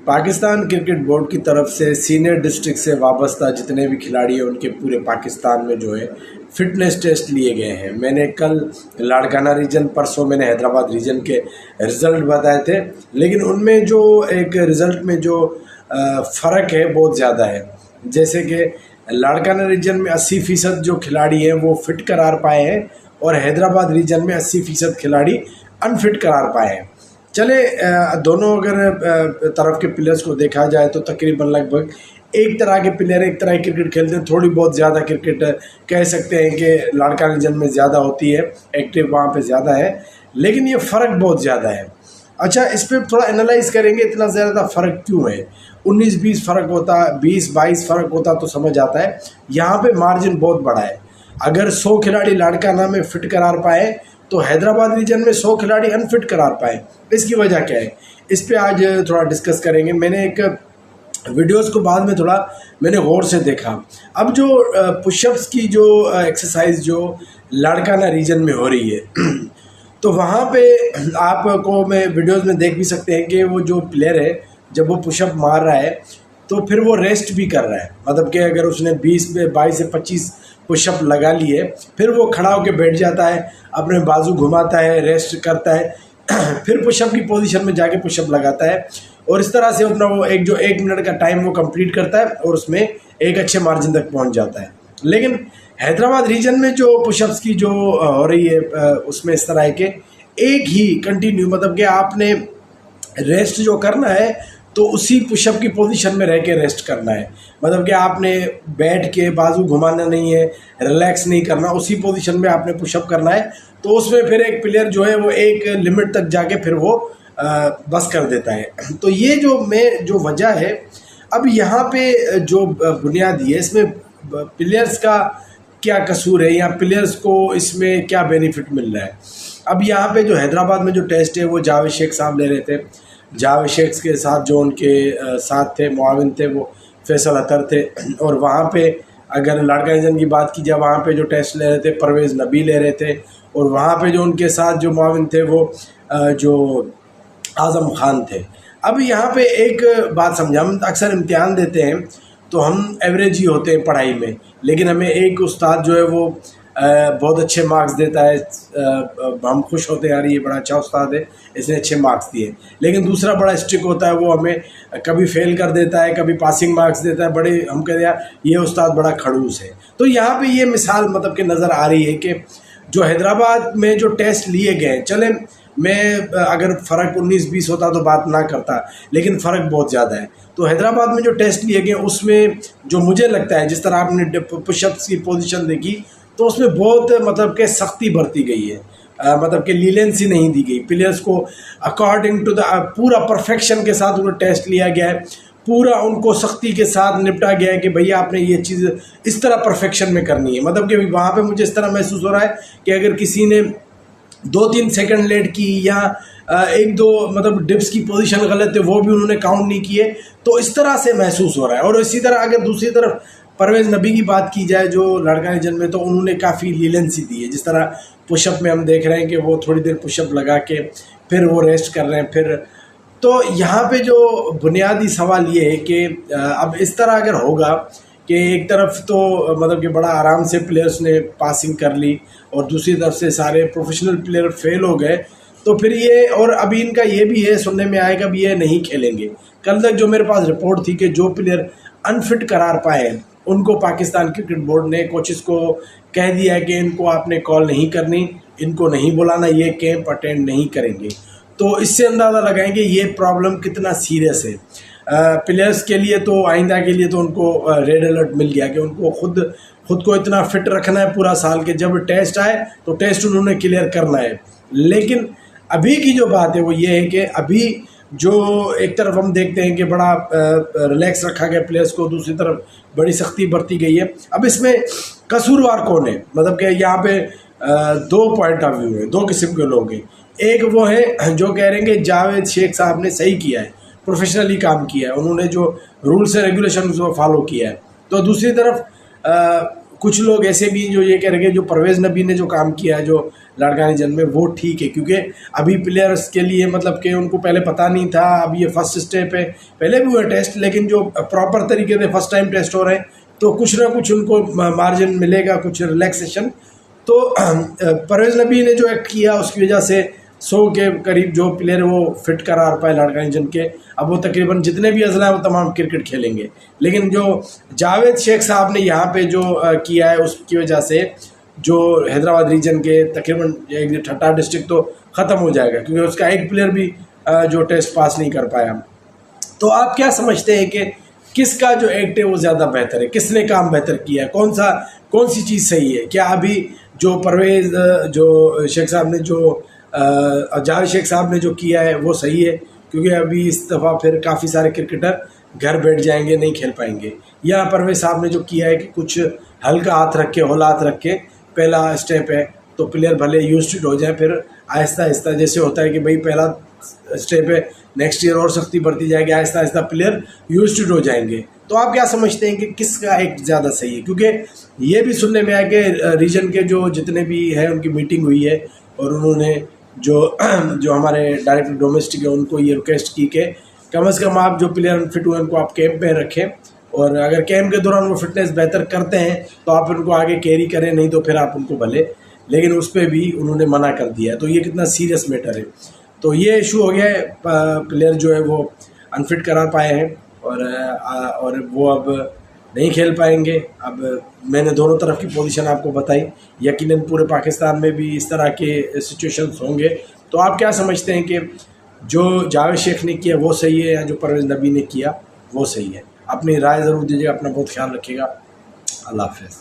Pakistan cricket board की तरफ से सीनियर डिस्ट्रिक्ट से वाबस्ता जितने भी खिलाड़ी हैं उनके पूरे पाकिस्तान में जो है फिटनेस टेस्ट लिए गए हैं। मैंने कल लाड़काना रीजन, परसों मैंने हैदराबाद रीजन के रिज़ल्ट बताए थे, लेकिन उनमें जो एक रिज़ल्ट में जो फ़र्क है बहुत ज़्यादा है। जैसे कि लाड़काना रीजन में 80% जो खिलाड़ी हैं वो फिट करार पाए हैं और हैदराबाद रीजन में 80% खिलाड़ी अनफिट करार पाए हैं। चले दोनों अगर तरफ के प्लेयर्स को देखा जाए तो तकरीबन लगभग एक तरह के प्लेयर एक तरह की क्रिकेट खेलते हैं। थोड़ी बहुत ज़्यादा क्रिकेट कह सकते हैं कि लाड़काना रीजन में ज़्यादा होती है, एक्टिव वहाँ पे ज़्यादा है, लेकिन ये फ़र्क बहुत ज़्यादा है। अच्छा, इस पर थोड़ा एनालाइज करेंगे इतना ज़्यादा फ़र्क क्यों है। 19-20 फ़र्क होता, 20-22 फ़र्क होता तो समझ आता है। यहाँ पे मार्जिन बहुत बड़ा है। अगर 100 खिलाड़ी लाड़काना में फिट करार पाए तो हैदराबाद रीजन में 100 खिलाड़ी अनफिट करार पाए। इसकी वजह क्या है, इस पे आज थोड़ा डिस्कस करेंगे। मैंने एक वीडियोस को बाद में थोड़ा मैंने गौर से देखा। अब जो पुशअप्स की जो एक्सरसाइज जो लाड़काना रीजन में हो रही है तो वहाँ पे आपको मैं वीडियोस में देख भी सकते हैं कि वो जो प्लेयर है जब वो पुशअप मार रहा है तो फिर वो रेस्ट भी कर रहा है। मतलब कि अगर उसने 22 से 25 पुशअप लगा लिए, फिर वो खड़ा होकर बैठ जाता है, अपने बाजू घुमाता है, रेस्ट करता है, फिर पुशअप की पोजीशन में जाके पुशअप लगाता है और इस तरह से अपना वो जो 1 मिनट का टाइम वो कंप्लीट करता है और उसमें एक अच्छे मार्जिन तक पहुंच जाता है। लेकिन हैदराबाद रीजन में जो पुशअप्स की जो हो रही है उसमें इस तरह है कि एक ही कंटिन्यू, मतलब कि आपने रेस्ट जो करना है तो उसी पुशअप की पोजीशन में रह के रेस्ट करना है। मतलब कि आपने बैठ के बाजू घुमाना नहीं है, रिलैक्स नहीं करना, उसी पोजीशन में आपने पुशअप करना है। तो उसमें फिर एक प्लेयर जो है वो एक लिमिट तक जाके फिर वो बस कर देता है। तो ये जो वजह है, अब यहाँ पे जो बुनियादी है इसमें प्लेयर्स का क्या कसूर है या प्लेयर्स को इसमें क्या बेनिफिट मिल रहा है। अब यहाँ पे जो हैदराबाद में जो टेस्ट है वो जावेद शेख साहब ले रहे थे। जावेद शेख के साथ जो उनके साथ थे मुआविन थे वो फैसल अतर थे। और वहाँ पे अगर लाड़काना रीजन की बात की जाए वहाँ पे जो टेस्ट ले रहे थे परवेज़ नबी ले रहे थे और वहाँ पे जो उनके साथ जो मुआविन थे वो जो आज़म खान थे। अब यहाँ पे एक बात समझा, हम अक्सर इम्तिहान देते हैं तो हम एवरेज ही होते हैं पढ़ाई में, लेकिन हमें एक उस्ताद जो है वो बहुत अच्छे मार्क्स देता है, हम खुश होते हैं यार ये बड़ा अच्छा उस्ताद है, इसने अच्छे मार्क्स दिए। लेकिन दूसरा बड़ा स्ट्रिक्ट होता है, वो हमें कभी फेल कर देता है, कभी पासिंग मार्क्स देता है, बड़े हम कहते हैं यार ये उस्ताद बड़ा खड़ूस है। तो यहाँ पे ये मिसाल मतलब कि नज़र आ रही है कि जो हैदराबाद में जो टेस्ट लिए गए, चले मैं अगर फ़र्क 19-20 होता तो बात ना करता, लेकिन फ़र्क बहुत ज़्यादा है। तो हैदराबाद में जो टेस्ट लिए गए उसमें जो मुझे लगता है, जिस तरह आपने पुशअप्स की पोजीशन देखी तो उसमें बहुत मतलब कि सख्ती बरती गई है, मतलब कि लीलेंसी नहीं दी गई। प्लेयर्स को अकॉर्डिंग टू द पूरा परफेक्शन के साथ उन्हें टेस्ट लिया गया है, पूरा उनको सख्ती के साथ निपटा गया है कि भैया आपने ये चीज़ इस तरह परफेक्शन में करनी है। मतलब कि वहाँ पे मुझे इस तरह महसूस हो रहा है कि अगर किसी ने 2-3 सेकंड लेट की या 1-2 मतलब डिप्स की पोजीशन गलत है वो भी उन्होंने काउंट नहीं किए, तो इस तरह से महसूस हो रहा है। और इसी तरह अगर दूसरी तरफ परवेज़ नबी की बात की जाए जो लाड़काना रीजन में, तो उन्होंने काफ़ी लीलेंसी दी है। जिस तरह पुशअप में हम देख रहे हैं कि वो थोड़ी देर पुशअप लगा के फिर वो रेस्ट कर रहे हैं फिर। तो यहाँ पे जो बुनियादी सवाल ये है कि अब इस तरह अगर होगा कि एक तरफ तो मतलब कि बड़ा आराम से प्लेयर्स ने पासिंग कर ली और दूसरी तरफ से सारे प्रोफेशनल प्लेयर फेल हो गए, तो फिर ये, और अभी इनका ये भी है सुनने में आएगा भी ये नहीं खेलेंगे। कल तक जो मेरे पास रिपोर्ट थी कि जो प्लेयर अनफिट करार पाए उनको पाकिस्तान क्रिकेट बोर्ड ने कोचेस को कह दिया है कि इनको आपने कॉल नहीं करनी, इनको नहीं बुलाना, ये कैंप अटेंड नहीं करेंगे। तो इससे अंदाज़ा लगाएंगे ये प्रॉब्लम कितना सीरियस है प्लेयर्स के लिए। तो आइंदा के लिए तो उनको रेड अलर्ट मिल गया कि उनको खुद को इतना फिट रखना है पूरा साल के, जब टेस्ट आए तो टेस्ट उन्होंने क्लियर करना है। लेकिन अभी की जो बात है वो ये है कि अभी जो एक तरफ हम देखते हैं कि बड़ा रिलैक्स रखा गया प्लेयर्स को, दूसरी तरफ बड़ी सख्ती बरती गई है। अब इसमें कसूरवार कौन है, मतलब कि यहाँ पे 2 पॉइंट ऑफ व्यू है, 2 किस्म के लोग हैं। एक वो है जो कह रहे हैं कि जावेद शेख साहब ने सही किया है, प्रोफेशनली काम किया है, उन्होंने जो रूल्स एंड रेगुलेशन को फॉलो किया है। तो दूसरी तरफ कुछ लोग ऐसे भी जो ये कह रहे हैं जो परवेज़ नबी ने जो काम किया है जो लाड़कानी जंग में, वो ठीक है, क्योंकि अभी प्लेयर्स के लिए मतलब कि उनको पहले पता नहीं था, अब ये फर्स्ट स्टेप है। पहले भी हुए टेस्ट, लेकिन जो प्रॉपर तरीके से फर्स्ट टाइम टेस्ट हो रहे हैं तो कुछ ना कुछ उनको मार्जिन मिलेगा, कुछ रिलैक्सेशन। तो परवेज़ नबी ने जो एक्ट किया उसकी वजह से 100 के करीब जो प्लेयर वो फिट करार पाए लाड़कानी जंग के। अब वो तकरीबन जितने भी अजला है वो तमाम क्रिकेट खेलेंगे। लेकिन जो जावेद शेख साहब ने यहाँ पे जो किया है उसकी वजह से जो हैदराबाद रीजन के तकरीबन 18 डिस्ट्रिक्ट तो ख़त्म हो जाएगा, क्योंकि उसका एक प्लेयर भी जो टेस्ट पास नहीं कर पाया। तो आप क्या समझते हैं कि किसका जो एक्ट है वो ज़्यादा बेहतर है, किसने काम बेहतर किया है, कौन सी चीज़ सही है? क्या अभी जो परवेज़ जो शेख साहब ने जो जावेद शेख साहब ने जो किया है वो सही है, क्योंकि अभी इस दफ़ा फिर काफ़ी सारे क्रिकेटर घर बैठ जाएंगे, नहीं खेल पाएंगे? या परवेज़ साहब ने जो किया है कि कुछ हल्का हाथ रख के, हौला हाथ रख के पहला स्टेप है तो प्लेयर भले यूज्ड हो जाए, फिर आहिस्ता आहिस्ता जैसे होता है कि भाई पहला स्टेप है, नेक्स्ट ईयर और सख्ती बढ़ती जाएगी, आहिस्ता आहिस्ता प्लेयर यूज्ड हो जाएंगे। तो आप क्या समझते हैं कि किसका एक ज़्यादा सही है? क्योंकि ये भी सुनने में आया कि रीजन के जो जितने भी हैं उनकी मीटिंग हुई है और उन्होंने जो हमारे डायरेक्टर डोमेस्टिक है उनको ये रिक्वेस्ट की कि कम से कम आप जो प्लेयर अनफिट हुए उनको आप कैंप में रखें, और अगर कैंप के दौरान वो फिटनेस बेहतर करते हैं तो आप उनको आगे कैरी करें, नहीं तो फिर आप उनको भले। लेकिन उस पर भी उन्होंने मना कर दिया है। तो ये कितना सीरियस मैटर है। तो ये इशू हो गया है, प्लेयर जो है वो अनफिट करा पाए हैं और वो अब नहीं खेल पाएंगे। अब मैंने दोनों तरफ की पोजीशन आपको बताई, यकीनन पूरे पाकिस्तान में भी इस तरह के सिचुएशंस होंगे। तो आप क्या समझते हैं कि जो जावेद शेख ने किया वो सही है या जो परवेज़ नबी ने किया वो सही है? अपनी राय ज़रूर दीजिएगा। अपना बहुत ख्याल रखिएगा। अल्लाह हाफ़िज़।